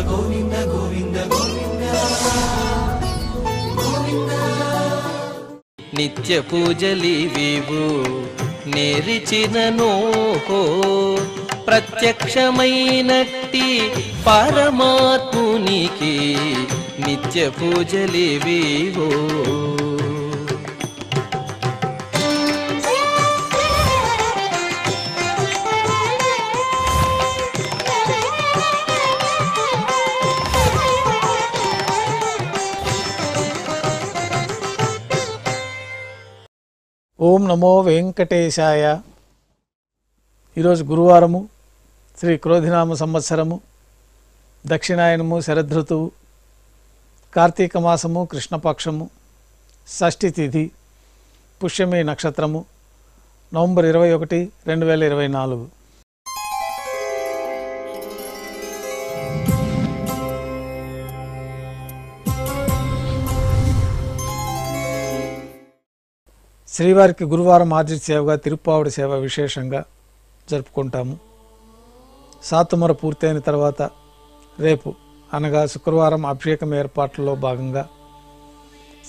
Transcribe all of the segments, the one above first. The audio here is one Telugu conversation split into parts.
గోవింద గోవింద గోవింద గోవింద. నిత్య పూజలివివు నేరిచినను ప్రత్యక్షమైనట్టి పరమాత్మునికి నిత్య పూజలివివు. ఓం నమో వెంకటేశాయ. ఈరోజు గురువారము, శ్రీ క్రోధినామ సంవత్సరము, దక్షిణాయనము, శరదృతువు, కార్తీక మాసము, కృష్ణపక్షము, షష్ఠి తిథి, పుష్యమి నక్షత్రము, నవంబర్ 21, 2024. శ్రీవారికి గురువారం ఆర్జిత సేవగా తిరుప్పావడి సేవ విశేషంగా జరుపుకుంటాము. సాతుమర పూర్తయిన తర్వాత రేపు అనగా శుక్రవారం అభిషేకం ఏర్పాట్లలో భాగంగా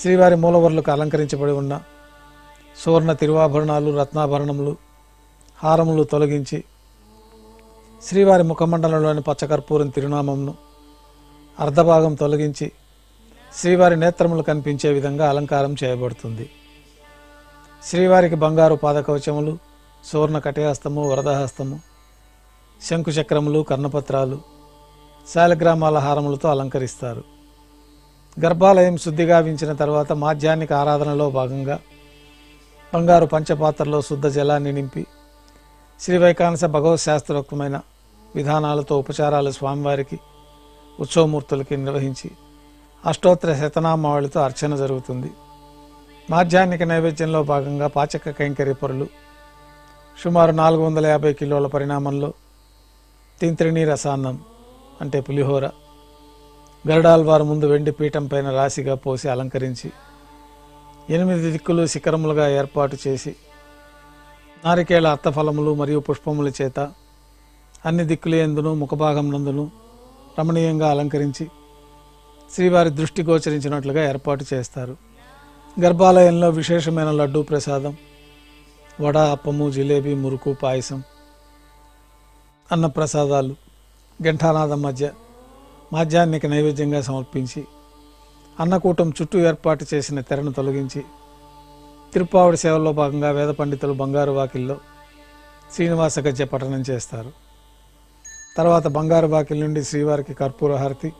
శ్రీవారి మూలవర్లకు అలంకరించబడి ఉన్న సువర్ణ తిరువాభరణాలు, రత్నాభరణములు, హారములు తొలగించి శ్రీవారి ముఖమండలంలోని పచ్చకర్పూరం తిరునామంను అర్ధభాగం తొలగించి శ్రీవారి నేత్రములు కనిపించే విధంగా అలంకారం చేయబడుతుంది. శ్రీవారికి బంగారు పాదకవచములు, సువర్ణ కటిహస్తము, వరదహస్తము, శంకుచక్రములు, కర్ణపత్రాలు, శాలగ్రామాల హారములతో అలంకరిస్తారు. గర్భాలయం శుద్ధిగా వించిన తర్వాత మాధ్యాహ్నిక ఆరాధనలో భాగంగా బంగారు పంచపాత్రలో శుద్ధ జలాన్ని నింపి శ్రీ వైకానస భగవత్ శాస్త్రోక్తమైన విధానాలతో ఉపచారాలు స్వామివారికి ఉత్సవమూర్తులకి నిర్వహించి అష్టోత్తర శతనామావళితో అర్చన జరుగుతుంది. మాధ్యాహ్నిక నైవేద్యంలో భాగంగా పాచక కైంకర్య పొరలు సుమారు 450 కిలోల పరిణామంలో తింత్రిణీ రసాన్నం అంటే పులిహోర గరుడాల్వారు ముందు వెండి పీఠం పైన రాశిగా పోసి అలంకరించి 8 దిక్కులు శిఖరములుగా ఏర్పాటు చేసి నారికేళ అర్థఫలములు మరియు పుష్పముల చేత అన్ని దిక్కుల యందును ముఖభాగం నందును రమణీయంగా అలంకరించి శ్రీవారి దృష్టి గోచరించినట్లుగా ఏర్పాటు చేస్తారు. గర్భాలయంలో విశేషమైన లడ్డూ ప్రసాదం, వడ, అప్పము, జిలేబీ, మురుకు, పాయసం, అన్నప్రసాదాలు ఘంటానాదం మధ్య మాధ్యాహ్నిక నైవేద్యంగా సమర్పించి అన్నకూటం చుట్టూ ఏర్పాటు చేసిన తెరను తొలగించి తిరుప్పావడి సేవల్లో భాగంగా వేద పండితులు బంగారు వాకిల్లో శ్రీనివాస గద్య పఠనం చేస్తారు. తర్వాత బంగారు వాకిల్ నుండి శ్రీవారికి కర్పూర హారతి,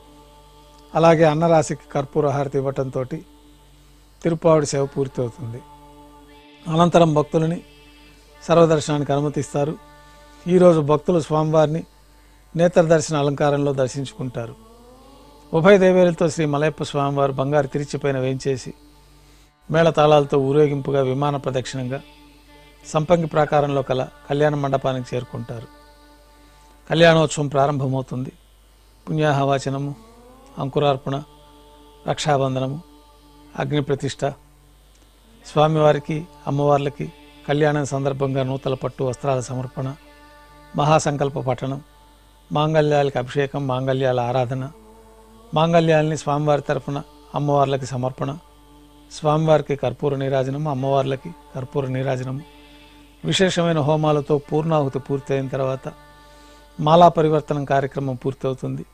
అలాగే అన్నరాశికి కర్పూర హారతి ఇవ్వటంతో తిరుప్పావడి సేవ పూర్తి అవుతుంది. అనంతరం భక్తులని సర్వదర్శనానికి అనుమతిస్తారు. ఈరోజు భక్తులు స్వామివారిని నేత్రదర్శన అలంకారంలో దర్శించుకుంటారు. ఉభయ దేవేలతో శ్రీ మలయప్ప స్వామివారు బంగారు తిరిచిపైన వేయించేసి మేళతాళాలతో ఊరేగింపుగా విమాన ప్రదక్షిణంగా సంపంగి ప్రాకారంలో కల కళ్యాణ మండపానికి చేరుకుంటారు. కళ్యాణోత్సవం ప్రారంభమవుతుంది. పుణ్యాహవాచనము, అంకురార్పణ, రక్షాబంధనము, అగ్ని ప్రతిష్ట, స్వామివారికి అమ్మవార్లకి కళ్యాణం సందర్భంగా నూతన పట్టు వస్త్రాల సమర్పణ, మహాసంకల్ప పఠనం, మాంగళ్యాలకి అభిషేకం, మాంగళ్యాల ఆరాధన, మాంగళ్యాలని స్వామివారి తరఫున అమ్మవార్లకి సమర్పణ, స్వామివారికి కర్పూర నీరాజనము, అమ్మవార్లకి కర్పూర నీరాజనము, విశేషమైన హోమాలతో పూర్ణాహుతి పూర్తయిన తర్వాత మాలా పరివర్తనం కార్యక్రమం పూర్తవుతుంది.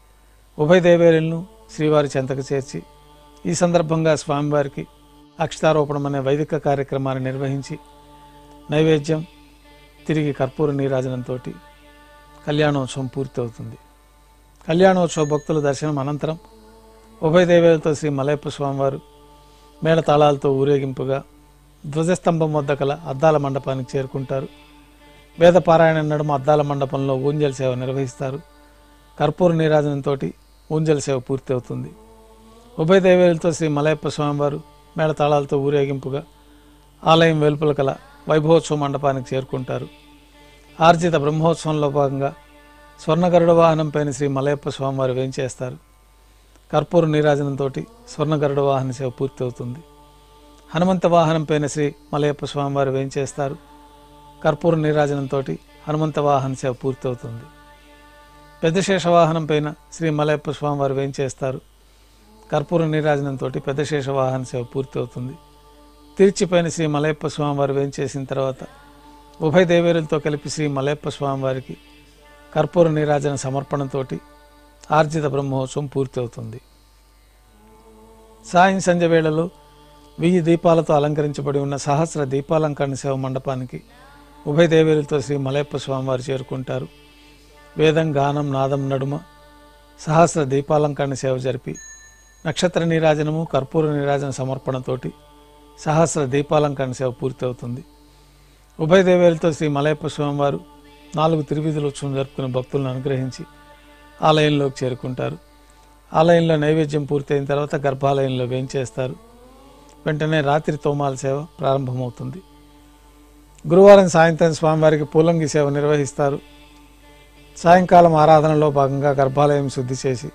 ఉభయ దేవేరులను శ్రీవారి చెంతకు చేర్చి ఈ సందర్భంగా స్వామివారికి అక్షతారోపణం అనే వైదిక కార్యక్రమాన్ని నిర్వహించి నైవేద్యం, తిరిగి కర్పూర నీరాజనంతో కళ్యాణోత్సవం పూర్తవుతుంది. కళ్యాణోత్సవ భక్తుల దర్శనం అనంతరం ఉభయ దేవేలతో శ్రీ మలయప్ప స్వామివారు మేళతాళాలతో ఊరేగింపుగా ధ్వజస్తంభం వద్ద కల అద్దాల మండపానికి చేరుకుంటారు. వేద పారాయణ నడుమ అద్దాల మండపంలో ఊంజల్ సేవ నిర్వహిస్తారు. కర్పూర నీరాజనంతో ఊంజల్ సేవ పూర్తి అవుతుంది. ఉభయ దేవేలతో శ్రీ మలయప్ప స్వామివారు మేళతాళాలతో ఊరేగింపుగా ఆలయం వెలుపల కల వైభవోత్సవ మండపానికి చేరుకుంటారు. ఆర్జిత బ్రహ్మోత్సవంలో భాగంగా స్వర్ణ గరుడ వాహనం పైన శ్రీ మలయప్ప స్వామివారు వేంచేస్తారు. కర్పూర నీరాజనంతో స్వర్ణ గరుడ వాహన సేవ పూర్తి అవుతుంది. హనుమంత వాహనం పైన శ్రీ మలయప్ప స్వామివారు వేంచేస్తారు. కర్పూర నీరాజనంతో హనుమంత వాహన సేవ పూర్తి అవుతుంది. పెద్ద శేషవాహనం పైన శ్రీ మలయప్ప స్వామివారు వేంచేస్తారు. కర్పూర నీరాజనంతో పెద్ద శేషవాహన సేవ పూర్తి అవుతుంది. తిరుచిపైన శ్రీ మలయప్ప స్వామివారు వేంచేసిన తర్వాత ఉభయ దేవేరులతో కలిపి శ్రీ మలయప్ప స్వామివారికి కర్పూర నీరాజన సమర్పణంతో ఆర్జిత బ్రహ్మోత్సవం పూర్తి అవుతుంది. సాయం సంధ్య వేళలో 1000 దీపాలతో అలంకరించబడి ఉన్న సహస్ర దీపాలంకరణ సేవ మండపానికి ఉభయ దేవేరులతో శ్రీ మలయప్ప స్వామివారు చేరుకుంటారు. వేదం, గానం, నాదం నడుమ సహస్ర దీపాలంకరణ సేవ జరిపి నక్షత్ర నీరాజనము, కర్పూర నీరాజన సమర్పణతోటి సహస్ర దీపాలంకరణ సేవ పూర్తి అవుతుంది. ఉభయ దేవేరులతో శ్రీ మలయప్ప స్వామివారు 4 తిరువీధుల ఉత్సవం జరుపుకునే భక్తులను అనుగ్రహించి ఆలయంలోకి చేరుకుంటారు. ఆలయంలో నైవేద్యం పూర్తయిన తర్వాత గర్భాలయంలో వేంచేస్తారు. వెంటనే రాత్రి తోమాల సేవ ప్రారంభమవుతుంది. గురువారం సాయంత్రం స్వామివారికి పూలంగి సేవ నిర్వహిస్తారు. సాయంకాలం ఆరాధనలో భాగంగా గర్భాలయం శుద్ధి చేసి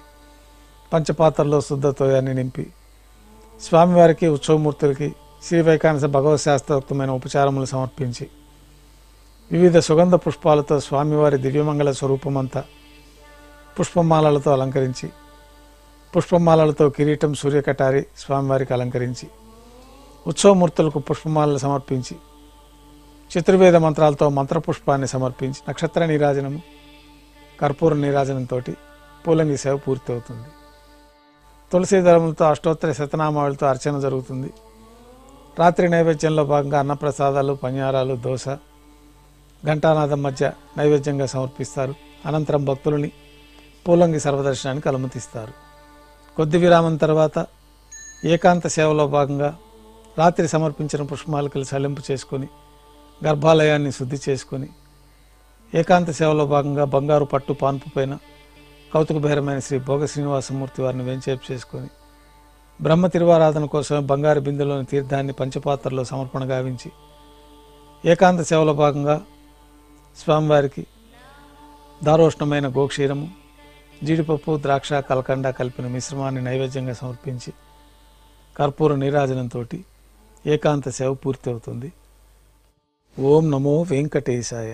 పంచపాత్రలో శుద్ధ తోయాన్ని నింపి స్వామివారికి, ఉత్సవమూర్తులకి శ్రీ వైకానస భగవత్ శాస్త్రోక్తమైన ఉపచారములు సమర్పించి వివిధ సుగంధ పుష్పాలతో స్వామివారి దివ్యమంగళ స్వరూపమంతా పుష్పమాలలతో అలంకరించి, పుష్పమాలలతో కిరీటం, సూర్యకటారి స్వామివారికి అలంకరించి ఉత్సవమూర్తులకు పుష్పమాలలు సమర్పించి చతుర్వేద మంత్రాలతో మంత్రపుష్పాన్ని సమర్పించి నక్షత్ర నీరాజనము, కర్పూర నీరాజనంతో పూలంగి సేవ పూర్తి అవుతుంది. తులసీ దళములతో అష్టోత్తర శతనామాలతో అర్చన జరుగుతుంది. రాత్రి నైవేద్యంలో భాగంగా అన్నప్రసాదాలు, పన్యారాలు, దోశ, ఘంటానాదం మధ్య నైవేద్యంగా సమర్పిస్తారు. అనంతరం భక్తులని పూలంగి సర్వదర్శనానికి అనుమతిస్తారు. కొద్ది విరామం తర్వాత ఏకాంత సేవలో భాగంగా రాత్రి సమర్పించిన పుష్పమాలికలు సల్లింపు చేసుకొని గర్భాలయాన్ని శుద్ధి చేసుకొని ఏకాంత సేవలో భాగంగా బంగారు పట్టు పాన్పు పైన కౌతుకభైరమైన శ్రీ భోగ శ్రీనివాసమూర్తి వారిని వేంచేపు చేసుకొని బ్రహ్మ తిరువారాధన కోసం బంగారు బిందెలోని తీర్థాన్ని పంచపాత్రలో సమర్పణ గావించి ఏకాంత సేవలో భాగంగా స్వామివారికి దారోష్ణమైన గోక్షీరము, జీడిపప్పు, ద్రాక్ష, కలకండ కలిపిన మిశ్రమాన్ని నైవేద్యంగా సమర్పించి కర్పూర నీరాజనంతో ఏకాంత సేవ పూర్తి అవుతుంది. ఓం నమో వెంకటేశాయ.